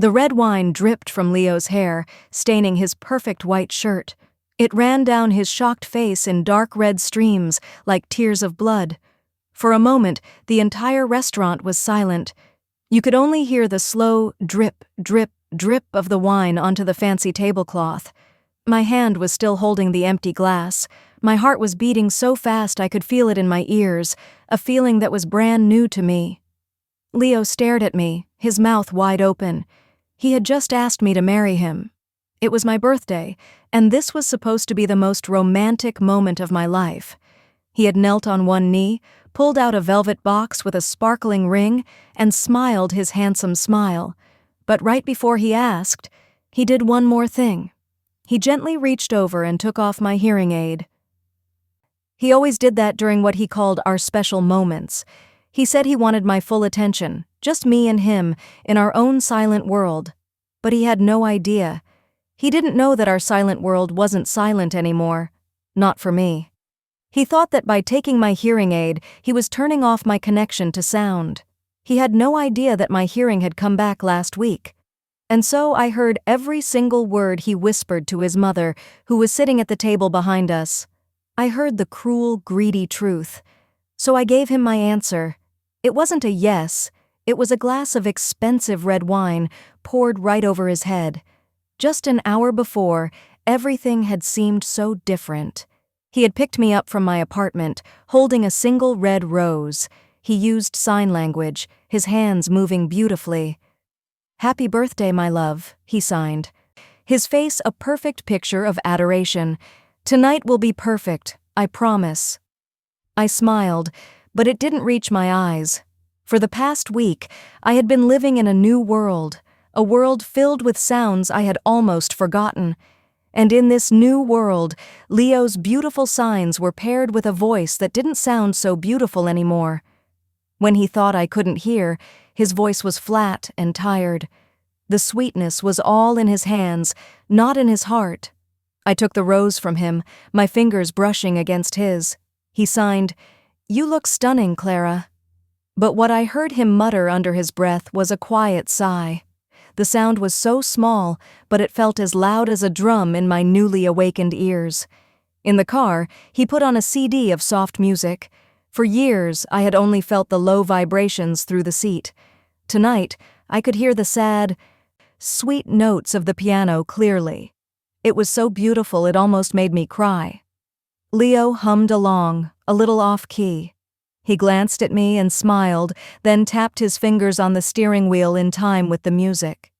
The red wine dripped from Leo's hair, staining his perfect white shirt. It ran down his shocked face in dark red streams like tears of blood. For a moment, the entire restaurant was silent. You could only hear the slow drip, drip, drip of the wine onto the fancy tablecloth. My hand was still holding the empty glass. My heart was beating so fast I could feel it in my ears, a feeling that was brand new to me. Leo stared at me, his mouth wide open. He had just asked me to marry him. It was my birthday, and this was supposed to be the most romantic moment of my life. He had knelt on one knee, pulled out a velvet box with a sparkling ring, and smiled his handsome smile. But right before he asked, he did one more thing. He gently reached over and took off my hearing aid. He always did that during what he called our special moments. He said he wanted my full attention, just me and him, in our own silent world. But he had no idea. He didn't know that our silent world wasn't silent anymore. Not for me. He thought that by taking my hearing aid, he was turning off my connection to sound. He had no idea that my hearing had come back last week. And so I heard every single word he whispered to his mother, who was sitting at the table behind us. I heard the cruel, greedy truth. So I gave him my answer. It wasn't a yes. It was a glass of expensive red wine poured right over his head. Just an hour before, everything had seemed so different. He had picked me up from my apartment, holding a single red rose. He used sign language, his hands moving beautifully. "Happy birthday, my love," he signed. His face a perfect picture of adoration. "Tonight will be perfect, I promise." I smiled, but it didn't reach my eyes. For the past week, I had been living in a new world, a world filled with sounds I had almost forgotten. And in this new world, Leo's beautiful signs were paired with a voice that didn't sound so beautiful anymore. When he thought I couldn't hear, his voice was flat and tired. The sweetness was all in his hands, not in his heart. I took the rose from him, my fingers brushing against his. He signed, "You look stunning, Clara." But what I heard him mutter under his breath was a quiet sigh. The sound was so small, but it felt as loud as a drum in my newly awakened ears. In the car, he put on a CD of soft music. For years, I had only felt the low vibrations through the seat. Tonight, I could hear the sad, sweet notes of the piano clearly. It was so beautiful it almost made me cry. Leo hummed along, a little off-key. He glanced at me and smiled, then tapped his fingers on the steering wheel in time with the music.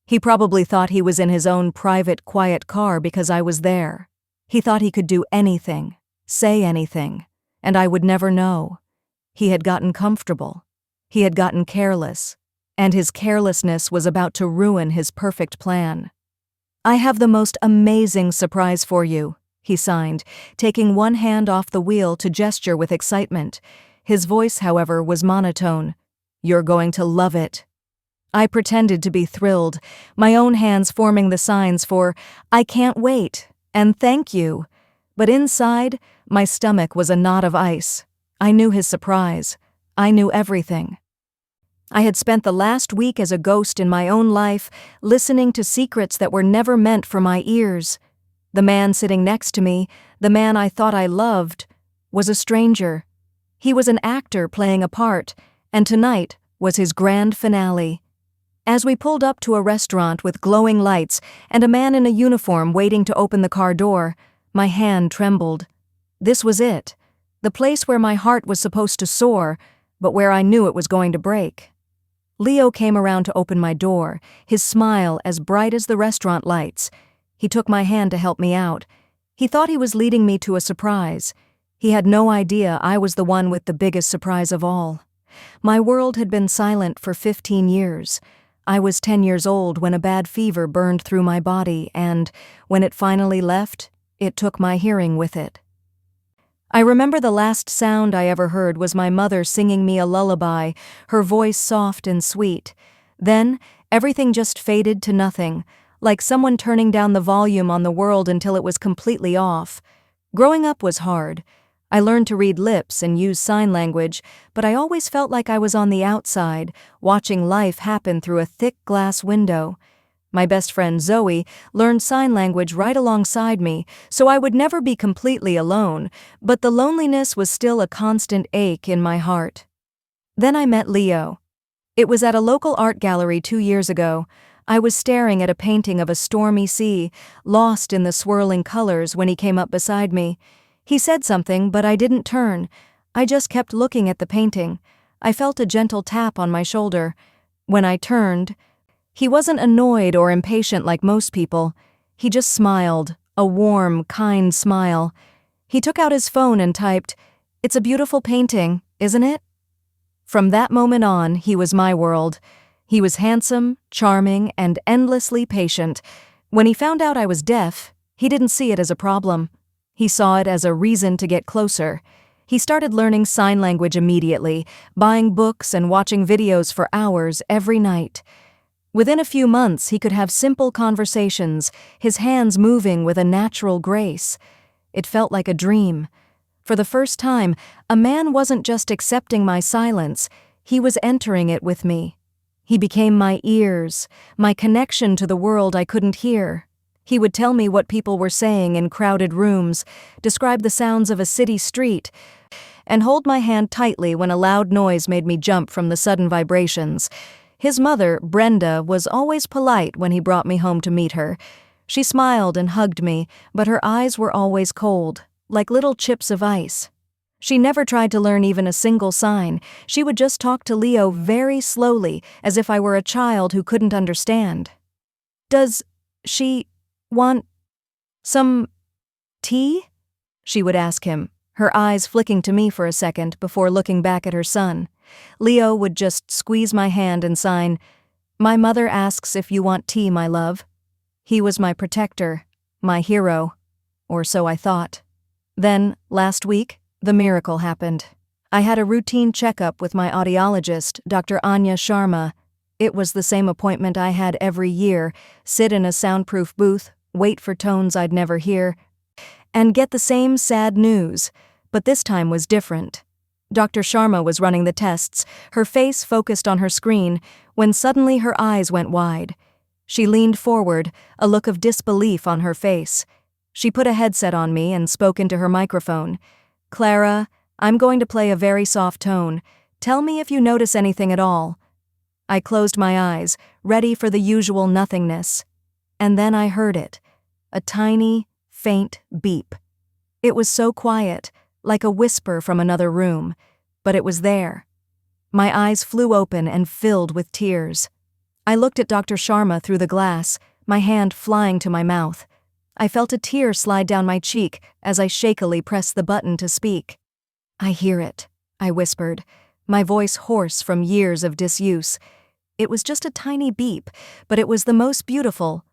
He probably thought he was in his own private, quiet car because I was there. He thought he could do anything, say anything, and I would never know. He had gotten comfortable. He had gotten careless, and his carelessness was about to ruin his perfect plan. "I have the most amazing surprise for you," he signed, taking one hand off the wheel to gesture with excitement. His voice, however, was monotone. "You're going to love it." I pretended to be thrilled, my own hands forming the signs for "I can't wait" and "thank you." But inside, my stomach was a knot of ice. I knew his surprise. I knew everything. I had spent the last week as a ghost in my own life, listening to secrets that were never meant for my ears. The man sitting next to me, the man I thought I loved, was a stranger. He was an actor playing a part, and tonight was his grand finale. As we pulled up to a restaurant with glowing lights and a man in a uniform waiting to open the car door, my hand trembled. This was it, the place where my heart was supposed to soar, but where I knew it was going to break. Leo came around to open my door, his smile as bright as the restaurant lights. He took my hand to help me out. He thought he was leading me to a surprise. He had no idea I was the one with the biggest surprise of all. My world had been silent for 15 years. I was 10 years old when a bad fever burned through my body, and when it finally left, it took my hearing with it. I remember the last sound I ever heard was my mother singing me a lullaby, her voice soft and sweet. Then, everything just faded to nothing, like someone turning down the volume on the world until it was completely off. Growing up was hard. I learned to read lips and use sign language, but I always felt like I was on the outside, watching life happen through a thick glass window. My best friend Zoe learned sign language right alongside me, so I would never be completely alone, but the loneliness was still a constant ache in my heart. Then I met Leo. It was at a local art gallery 2 years ago. I was staring at a painting of a stormy sea, lost in the swirling colors when he came up beside me. He said something, but I didn't turn. I just kept looking at the painting. I felt a gentle tap on my shoulder. When I turned, he wasn't annoyed or impatient like most people. He just smiled, a warm, kind smile. He took out his phone and typed, "It's a beautiful painting, isn't it?" From that moment on, he was my world. He was handsome, charming, and endlessly patient. When he found out I was deaf, he didn't see it as a problem. He saw it as a reason to get closer. He started learning sign language immediately, buying books and watching videos for hours every night. Within a few months, he could have simple conversations, his hands moving with a natural grace. It felt like a dream. For the first time, a man wasn't just accepting my silence, he was entering it with me. He became my ears, my connection to the world I couldn't hear. He would tell me what people were saying in crowded rooms, describe the sounds of a city street, and hold my hand tightly when a loud noise made me jump from the sudden vibrations. His mother, Brenda, was always polite when he brought me home to meet her. She smiled and hugged me, but her eyes were always cold, like little chips of ice. She never tried to learn even a single sign. She would just talk to Leo very slowly, as if I were a child who couldn't understand. "Does she want some tea?" she would ask him, her eyes flicking to me for a second before looking back at her son. Leo would just squeeze my hand and sign, "My mother asks if you want tea, my love." He was my protector, my hero, or so I thought. Then, last week, the miracle happened. I had a routine checkup with my audiologist, Dr. Anya Sharma. It was the same appointment I had every year, sit in a soundproof booth, wait for tones I'd never hear, and get the same sad news, but this time was different. Dr. Sharma was running the tests, her face focused on her screen, when suddenly her eyes went wide. She leaned forward, a look of disbelief on her face. She put a headset on me and spoke into her microphone. "Clara, I'm going to play a very soft tone. Tell me if you notice anything at all." I closed my eyes, ready for the usual nothingness. And then I heard it. A tiny, faint beep. It was so quiet, like a whisper from another room, but it was there. My eyes flew open and filled with tears. I looked at Dr. Sharma through the glass, my hand flying to my mouth. I felt a tear slide down my cheek as I shakily pressed the button to speak. "I hear it," I whispered, my voice hoarse from years of disuse. It was just a tiny beep, but it was the most beautiful,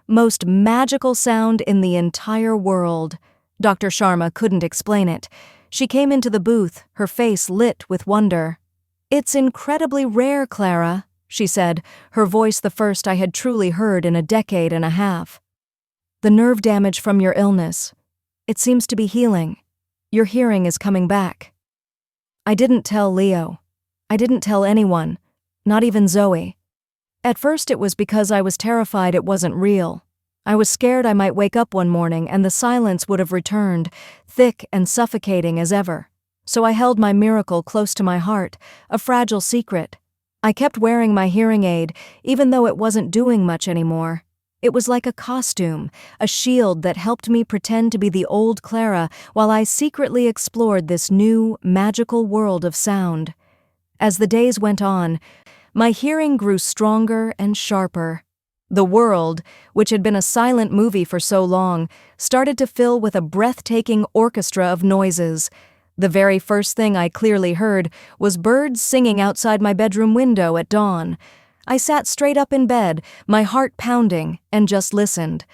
most magical sound in the entire world. Dr. Sharma couldn't explain it. She came into the booth, her face lit with wonder. "It's incredibly rare, Clara," she said, her voice the first I had truly heard in a decade and a half. "The nerve damage from your illness. It seems to be healing. Your hearing is coming back." I didn't tell Leo. I didn't tell anyone, not even Zoe. At first it was because I was terrified it wasn't real. I was scared I might wake up one morning and the silence would have returned, thick and suffocating as ever. So I held my miracle close to my heart, a fragile secret. I kept wearing my hearing aid, even though it wasn't doing much anymore. It was like a costume, a shield that helped me pretend to be the old Clara while I secretly explored this new, magical world of sound. As the days went on, my hearing grew stronger and sharper. The world, which had been a silent movie for so long, started to fill with a breathtaking orchestra of noises. The very first thing I clearly heard was birds singing outside my bedroom window at dawn. I sat straight up in bed, my heart pounding, and just listened.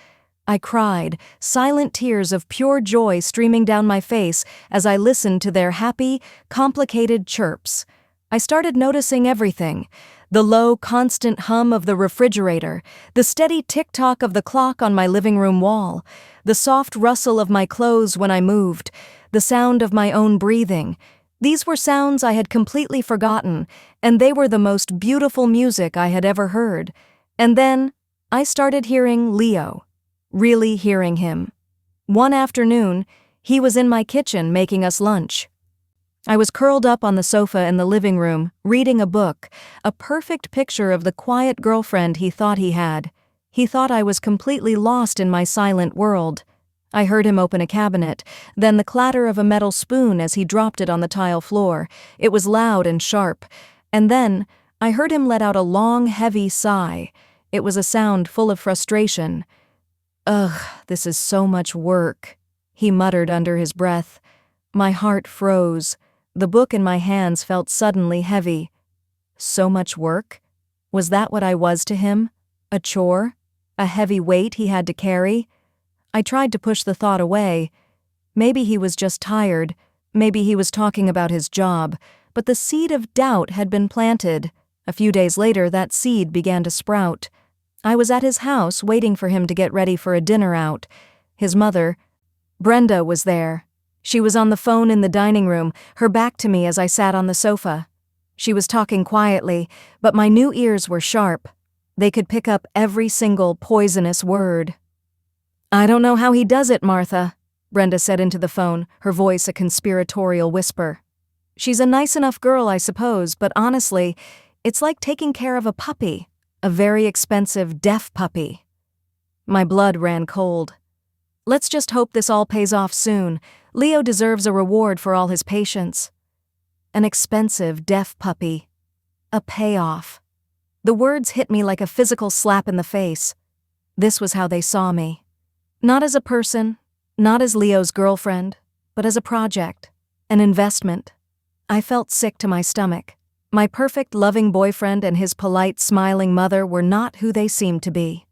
I cried, silent tears of pure joy streaming down my face as I listened to their happy, complicated chirps. I started noticing everything. The low, constant hum of the refrigerator, the steady tick-tock of the clock on my living room wall, the soft rustle of my clothes when I moved, the sound of my own breathing. These were sounds I had completely forgotten, and they were the most beautiful music I had ever heard. And then I started hearing Leo, really hearing him. One afternoon, he was in my kitchen making us lunch. I was curled up on the sofa in the living room, reading a book, a perfect picture of the quiet girlfriend he thought he had. He thought I was completely lost in my silent world. I heard him open a cabinet, then the clatter of a metal spoon as he dropped it on the tile floor. It was loud and sharp. And then I heard him let out a long, heavy sigh. It was a sound full of frustration. "Ugh, this is so much work," he muttered under his breath. My heart froze. The book in my hands felt suddenly heavy. So much work? Was that what I was to him? A chore? A heavy weight he had to carry? I tried to push the thought away. Maybe he was just tired. Maybe he was talking about his job. But the seed of doubt had been planted. A few days later, that seed began to sprout. I was at his house waiting for him to get ready for a dinner out. His mother, Brenda, was there. She was on the phone in the dining room, her back to me as I sat on the sofa. She was talking quietly, but my new ears were sharp. They could pick up every single poisonous word. "I don't know how he does it, Martha," Brenda said into the phone, her voice a conspiratorial whisper. "She's a nice enough girl, I suppose, but honestly, it's like taking care of a puppy, a very expensive, deaf puppy." My blood ran cold. Let's just hope this all pays off soon. Leo deserves a reward for all his patience. An expensive, deaf puppy. A payoff. The words hit me like a physical slap in the face. This was how they saw me. Not as a person, not as Leo's girlfriend, but as a project, an investment. I felt sick to my stomach. My perfect, loving boyfriend and his polite, smiling mother were not who they seemed to be.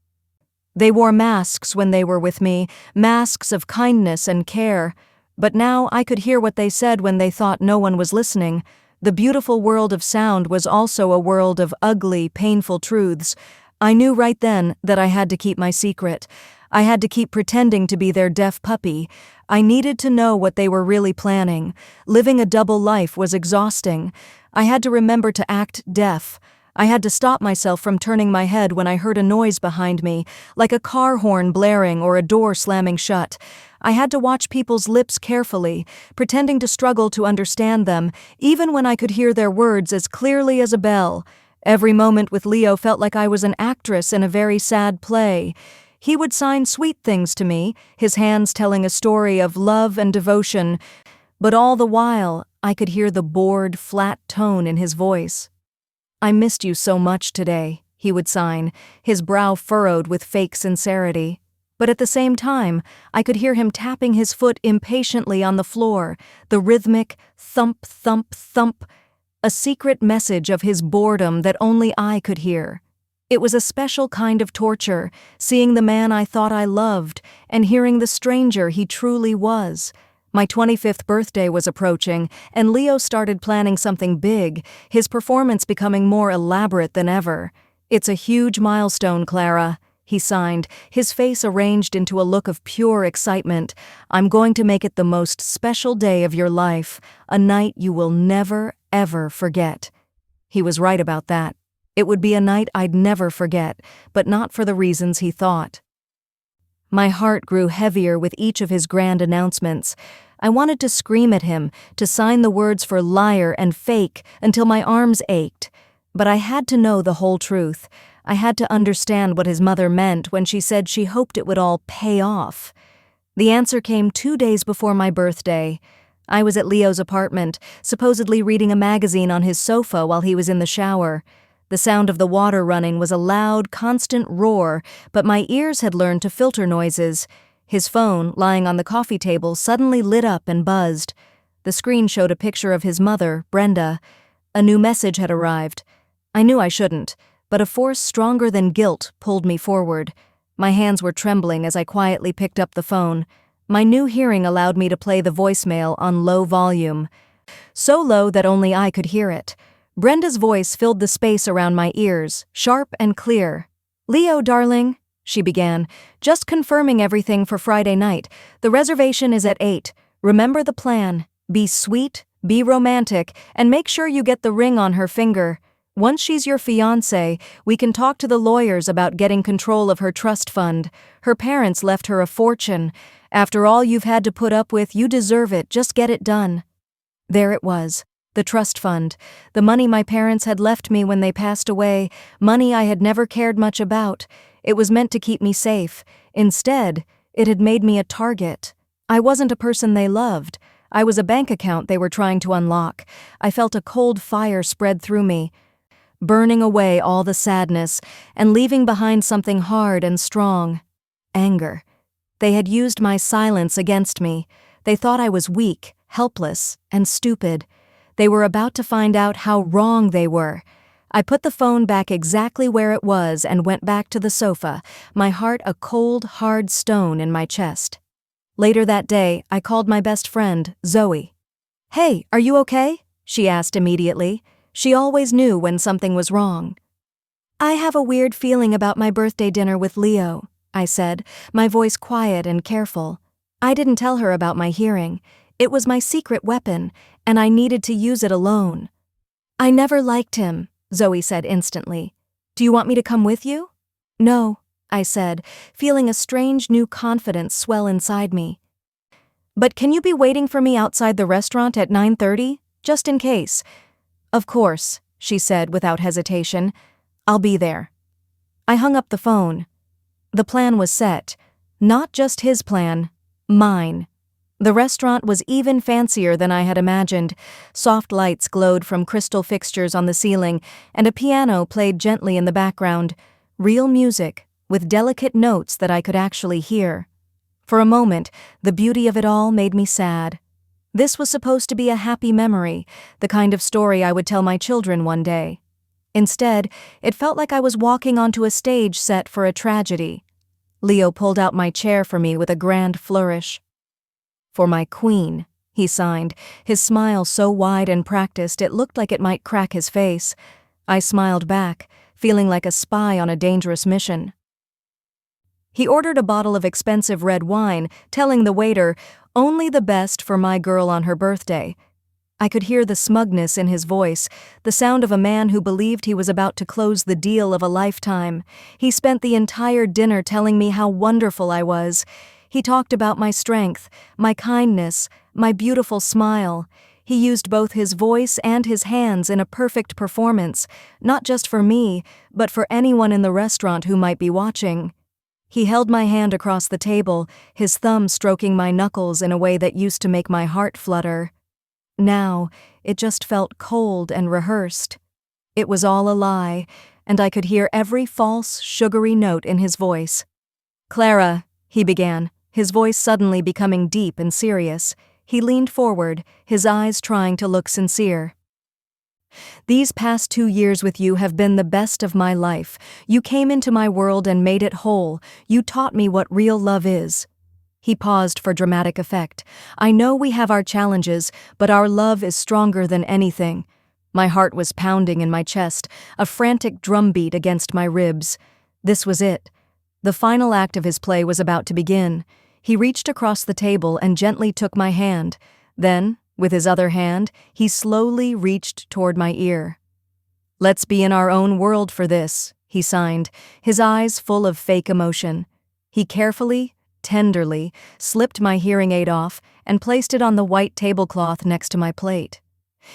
They wore masks when they were with me, masks of kindness and care, but now I could hear what they said when they thought no one was listening. The beautiful world of sound was also a world of ugly, painful truths. I knew right then that I had to keep my secret. I had to keep pretending to be their deaf puppy. I needed to know what they were really planning. Living a double life was exhausting. I had to remember to act deaf. I had to stop myself from turning my head when I heard a noise behind me, like a car horn blaring or a door slamming shut. I had to watch people's lips carefully, pretending to struggle to understand them, even when I could hear their words as clearly as a bell. Every moment with Leo felt like I was an actress in a very sad play. He would sign sweet things to me, his hands telling a story of love and devotion, but all the while I could hear the bored, flat tone in his voice. "I missed you so much today," he would sign, his brow furrowed with fake sincerity. But at the same time, I could hear him tapping his foot impatiently on the floor, the rhythmic thump, thump, thump, a secret message of his boredom that only I could hear. It was a special kind of torture, seeing the man I thought I loved and hearing the stranger he truly was. My 25th birthday was approaching, and Leo started planning something big, his performance becoming more elaborate than ever. "It's a huge milestone, Clara," he signed, his face arranged into a look of pure excitement. "I'm going to make it the most special day of your life, a night you will never, ever forget." He was right about that. It would be a night I'd never forget, but not for the reasons he thought. My heart grew heavier with each of his grand announcements. I wanted to scream at him, to sign the words for liar and fake until my arms ached. But I had to know the whole truth. I had to understand what his mother meant when she said she hoped it would all pay off. The answer came 2 days before my birthday. I was at Leo's apartment, supposedly reading a magazine on his sofa while he was in the shower. The sound of the water running was a loud, constant roar, but my ears had learned to filter noises. His phone, lying on the coffee table, suddenly lit up and buzzed. The screen showed a picture of his mother, Brenda. A new message had arrived. I knew I shouldn't, but a force stronger than guilt pulled me forward. My hands were trembling as I quietly picked up the phone. My new hearing allowed me to play the voicemail on low volume. So low that only I could hear it. Brenda's voice filled the space around my ears, sharp and clear. "Leo, darling," she began, "just confirming everything for Friday night. The reservation is at 8. Remember the plan. Be sweet, be romantic, and make sure you get the ring on her finger. Once she's your fiancé, we can talk to the lawyers about getting control of her trust fund. Her parents left her a fortune. After all you've had to put up with, you deserve it. Just get it done." There it was. The trust fund. The money my parents had left me when they passed away. Money I had never cared much about. It was meant to keep me safe. Instead, it had made me a target. I wasn't a person they loved. I was a bank account they were trying to unlock. I felt a cold fire spread through me, burning away all the sadness and leaving behind something hard and strong. Anger. They had used my silence against me. They thought I was weak, helpless, and stupid. They were about to find out how wrong they were. I put the phone back exactly where it was and went back to the sofa, my heart a cold, hard stone in my chest. Later that day, I called my best friend, Zoe. "Hey, are you okay?" she asked immediately. She always knew when something was wrong. "I have a weird feeling about my birthday dinner with Leo," I said, my voice quiet and careful. I didn't tell her about my hearing. It was my secret weapon, and I needed to use it alone. "I never liked him," Zoe said instantly. "Do you want me to come with you?" "No," I said, feeling a strange new confidence swell inside me. "But can you be waiting for me outside the restaurant at 9:30? Just in case." "Of course," she said without hesitation. "I'll be there." I hung up the phone. The plan was set. Not just his plan, mine. The restaurant was even fancier than I had imagined. Soft lights glowed from crystal fixtures on the ceiling, and a piano played gently in the background. Real music, with delicate notes that I could actually hear. For a moment, the beauty of it all made me sad. This was supposed to be a happy memory, the kind of story I would tell my children one day. Instead, it felt like I was walking onto a stage set for a tragedy. Leo pulled out my chair for me with a grand flourish. "For my queen," he signed, his smile so wide and practiced it looked like it might crack his face. I smiled back, feeling like a spy on a dangerous mission. He ordered a bottle of expensive red wine, telling the waiter, "Only the best for my girl on her birthday." I could hear the smugness in his voice, the sound of a man who believed he was about to close the deal of a lifetime. He spent the entire dinner telling me how wonderful I was. He talked about my strength, my kindness, my beautiful smile. He used both his voice and his hands in a perfect performance, not just for me, but for anyone in the restaurant who might be watching. He held my hand across the table, his thumb stroking my knuckles in a way that used to make my heart flutter. Now, it just felt cold and rehearsed. It was all a lie, and I could hear every false, sugary note in his voice. "Clara," he began, his voice suddenly becoming deep and serious. He leaned forward, his eyes trying to look sincere. "These past 2 years with you have been the best of my life. You came into my world and made it whole. You taught me what real love is." He paused for dramatic effect. "I know we have our challenges, but our love is stronger than anything." My heart was pounding in my chest, a frantic drumbeat against my ribs. This was it. The final act of his play was about to begin. He reached across the table and gently took my hand. Then, with his other hand, he slowly reached toward my ear. "Let's be in our own world for this," he signed, his eyes full of fake emotion. He carefully, tenderly, slipped my hearing aid off and placed it on the white tablecloth next to my plate.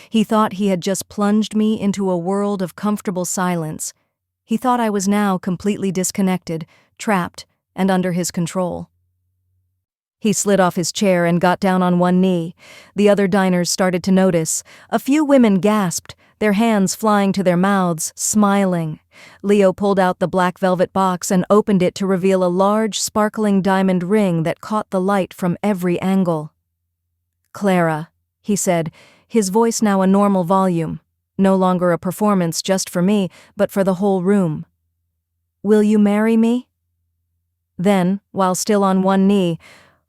He thought he had just plunged me into a world of comfortable silence. He thought I was now completely disconnected, trapped, and under his control. He slid off his chair and got down on one knee. The other diners started to notice. A few women gasped, their hands flying to their mouths, smiling. Leo pulled out the black velvet box and opened it to reveal a large, sparkling diamond ring that caught the light from every angle. "Clara," he said, his voice now a normal volume, no longer a performance just for me, but for the whole room. "Will you marry me?" Then, while still on one knee,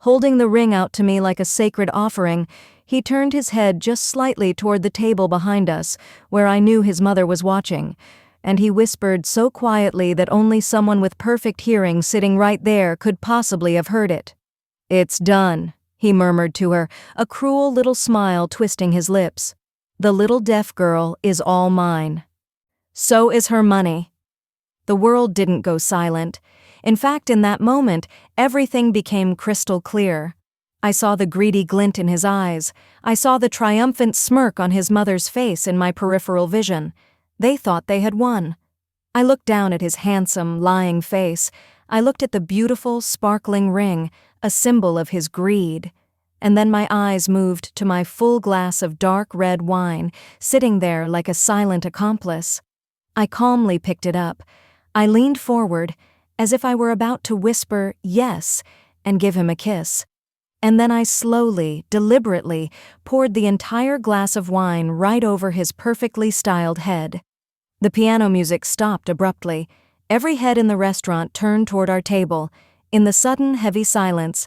holding the ring out to me like a sacred offering, he turned his head just slightly toward the table behind us, where I knew his mother was watching, and he whispered so quietly that only someone with perfect hearing sitting right there could possibly have heard it. "It's done," he murmured to her, a cruel little smile twisting his lips. "The little deaf girl is all mine. So is her money." The world didn't go silent. In fact, in that moment, everything became crystal clear. I saw the greedy glint in his eyes. I saw the triumphant smirk on his mother's face in my peripheral vision. They thought they had won. I looked down at his handsome, lying face. I looked at the beautiful, sparkling ring, a symbol of his greed. And then my eyes moved to my full glass of dark red wine, sitting there like a silent accomplice. I calmly picked it up. I leaned forward, as if I were about to whisper yes and give him a kiss. And then I slowly, deliberately, poured the entire glass of wine right over his perfectly styled head. The piano music stopped abruptly. Every head in the restaurant turned toward our table. In the sudden, heavy silence,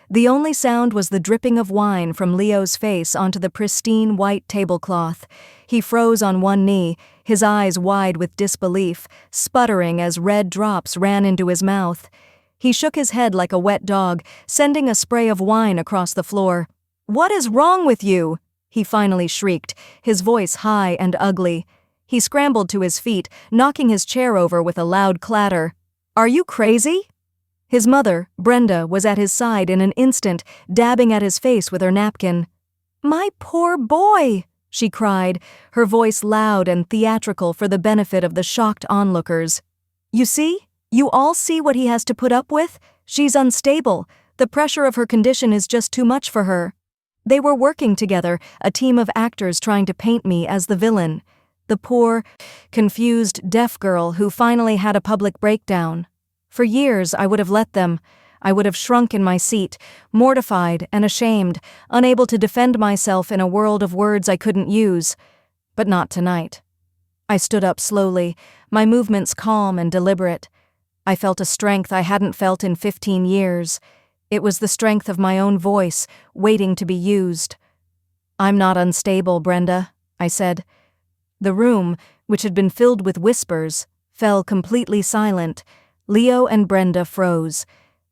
the only sound was the dripping of wine from Leo's face onto the pristine white tablecloth. He froze on one knee, his eyes wide with disbelief, sputtering as red drops ran into his mouth. He shook his head like a wet dog, sending a spray of wine across the floor. "What is wrong with you?" he finally shrieked, his voice high and ugly. He scrambled to his feet, knocking his chair over with a loud clatter. "Are you crazy?" His mother, Brenda, was at his side in an instant, dabbing at his face with her napkin. "My poor boy!" she cried, her voice loud and theatrical for the benefit of the shocked onlookers. "You see? You all see what he has to put up with? She's unstable. The pressure of her condition is just too much for her." They were working together, a team of actors trying to paint me as the villain. The poor, confused, deaf girl who finally had a public breakdown. For years, I would have let them. I would have shrunk in my seat, mortified and ashamed, unable to defend myself in a world of words I couldn't use. But not tonight. I stood up slowly, my movements calm and deliberate. I felt a strength I hadn't felt in 15 years. It was the strength of my own voice, waiting to be used. "I'm not unstable, Brenda," I said. The room, which had been filled with whispers, fell completely silent. Leo and Brenda froze.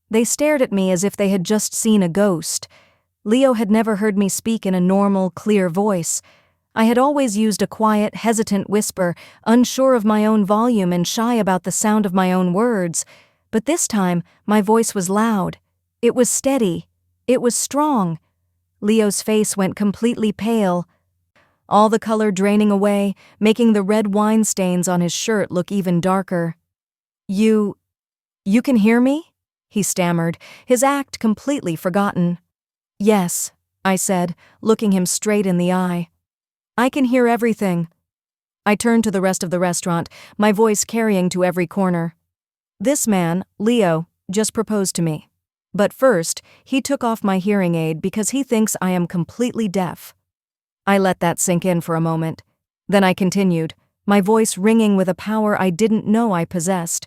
They stared at me as if they had just seen a ghost. Leo had never heard me speak in a normal, clear voice. I had always used a quiet, hesitant whisper, unsure of my own volume and shy about the sound of my own words. But this time, my voice was loud. It was steady. It was strong. Leo's face went completely pale, all the color draining away, making the red wine stains on his shirt look even darker. You can hear me?" he stammered, his act completely forgotten. "Yes," I said, looking him straight in the eye. "I can hear everything." I turned to the rest of the restaurant, my voice carrying to every corner. "This man, Leo, just proposed to me. But first, he took off my hearing aid because he thinks I am completely deaf." I let that sink in for a moment. Then I continued, my voice ringing with a power I didn't know I possessed.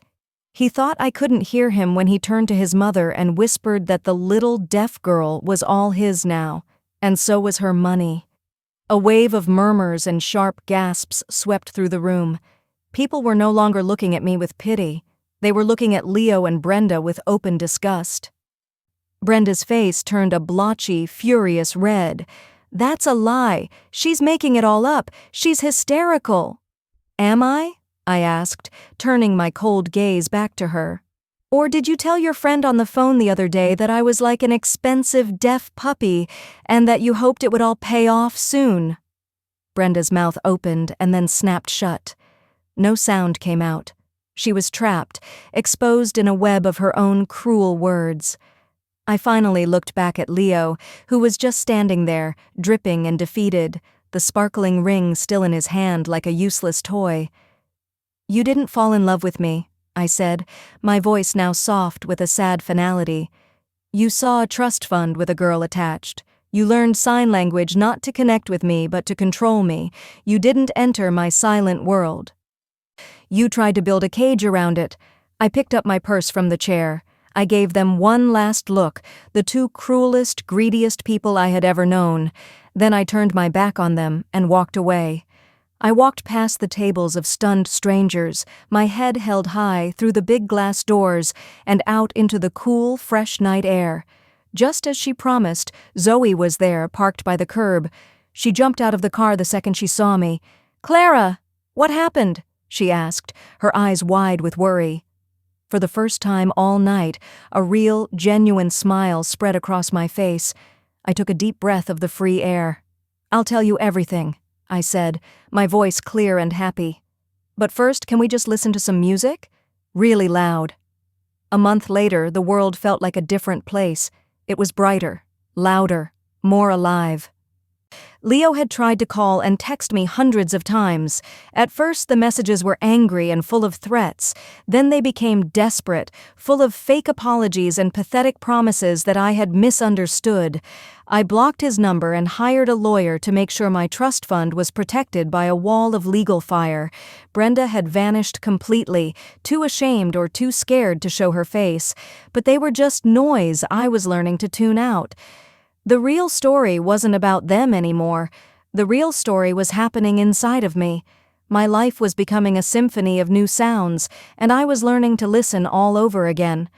He thought I couldn't hear him when he turned to his mother and whispered that the little deaf girl was all his now, and so was her money. A wave of murmurs and sharp gasps swept through the room. People were no longer looking at me with pity. They were looking at Leo and Brenda with open disgust. Brenda's face turned a blotchy, furious red. "That's a lie. She's making it all up. She's hysterical." "Am I?" I asked, turning my cold gaze back to her. "Or did you tell your friend on the phone the other day that I was like an expensive deaf puppy and that you hoped it would all pay off soon?" Brenda's mouth opened and then snapped shut. No sound came out. She was trapped, exposed in a web of her own cruel words. I finally looked back at Leo, who was just standing there, dripping and defeated, the sparkling ring still in his hand like a useless toy. "You didn't fall in love with me," I said, my voice now soft with a sad finality. "You saw a trust fund with a girl attached. You learned sign language not to connect with me but to control me. You didn't enter my silent world. You tried to build a cage around it." I picked up my purse from the chair. I gave them one last look, the two cruelest, greediest people I had ever known. Then I turned my back on them and walked away. I walked past the tables of stunned strangers, my head held high through the big glass doors and out into the cool, fresh night air. Just as she promised, Zoe was there, parked by the curb. She jumped out of the car the second she saw me. "Clara, what happened?" she asked, her eyes wide with worry. For the first time all night, a real, genuine smile spread across my face. I took a deep breath of the free air. "I'll tell you everything," I said, my voice clear and happy. "But first, can we just listen to some music?" Really loud. A month later, the world felt like a different place. It was brighter, louder, more alive. Leo had tried to call and text me hundreds of times. At first, the messages were angry and full of threats. Then they became desperate, full of fake apologies and pathetic promises that I had misunderstood. I blocked his number and hired a lawyer to make sure my trust fund was protected by a wall of legal fire. Brenda had vanished completely, too ashamed or too scared to show her face. But they were just noise I was learning to tune out. The real story wasn't about them anymore. The real story was happening inside of me. My life was becoming a symphony of new sounds, and I was learning to listen all over again.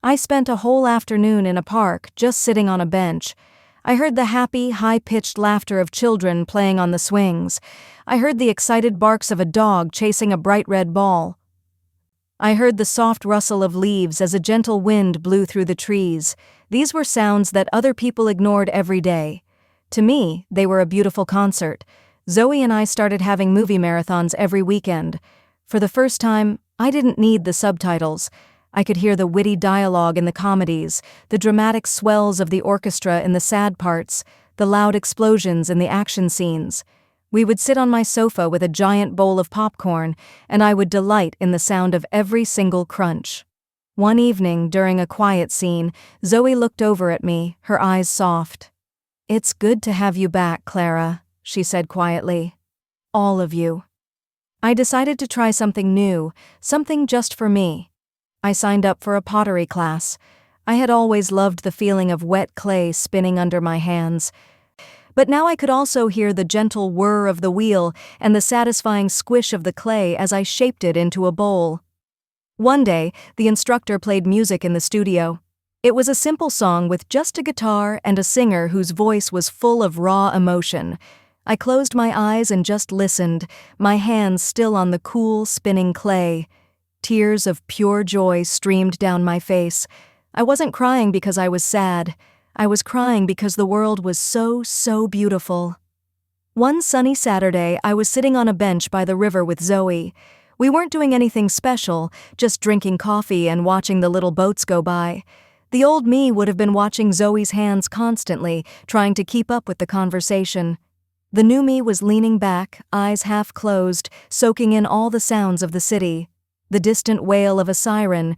I spent a whole afternoon in a park, just sitting on a bench. I heard the happy, high-pitched laughter of children playing on the swings. I heard the excited barks of a dog chasing a bright red ball. I heard the soft rustle of leaves as a gentle wind blew through the trees. These were sounds that other people ignored every day. To me, they were a beautiful concert. Zoe and I started having movie marathons every weekend. For the first time, I didn't need the subtitles. I could hear the witty dialogue in the comedies, the dramatic swells of the orchestra in the sad parts, the loud explosions in the action scenes. We would sit on my sofa with a giant bowl of popcorn, and I would delight in the sound of every single crunch. One evening, during a quiet scene, Zoe looked over at me, her eyes soft. "It's good to have you back, Clara," she said quietly. "All of you." I decided to try something new, something just for me. I signed up for a pottery class. I had always loved the feeling of wet clay spinning under my hands. But now I could also hear the gentle whir of the wheel and the satisfying squish of the clay as I shaped it into a bowl. One day, the instructor played music in the studio. It was a simple song with just a guitar and a singer whose voice was full of raw emotion. I closed my eyes and just listened, my hands still on the cool, spinning clay. Tears of pure joy streamed down my face. I wasn't crying because I was sad. I was crying because the world was so beautiful. One sunny Saturday, I was sitting on a bench by the river with Zoe. We weren't doing anything special, just drinking coffee and watching the little boats go by. The old me would have been watching Zoe's hands constantly, trying to keep up with the conversation. The new me was leaning back, eyes half closed, soaking in all the sounds of the city. The distant wail of a siren,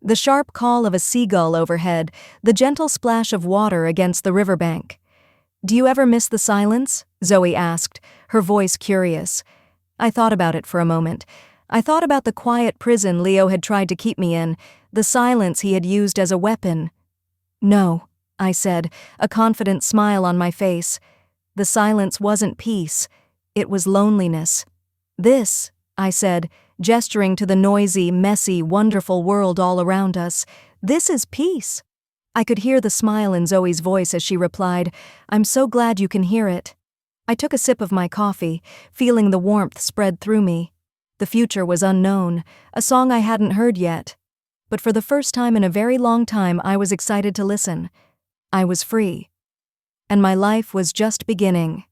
the sharp call of a seagull overhead, the gentle splash of water against the riverbank. "Do you ever miss the silence?" Zoe asked, her voice curious. I thought about it for a moment. I thought about the quiet prison Leo had tried to keep me in, the silence he had used as a weapon. "No," I said, a confident smile on my face. The silence wasn't peace. It was loneliness. "This," I said, gesturing to the noisy, messy, wonderful world all around us, "this is peace." I could hear the smile in Zoe's voice as she replied, "I'm so glad you can hear it." I took a sip of my coffee, feeling the warmth spread through me. The future was unknown, a song I hadn't heard yet. But for the first time in a very long time, I was excited to listen. I was free. And my life was just beginning.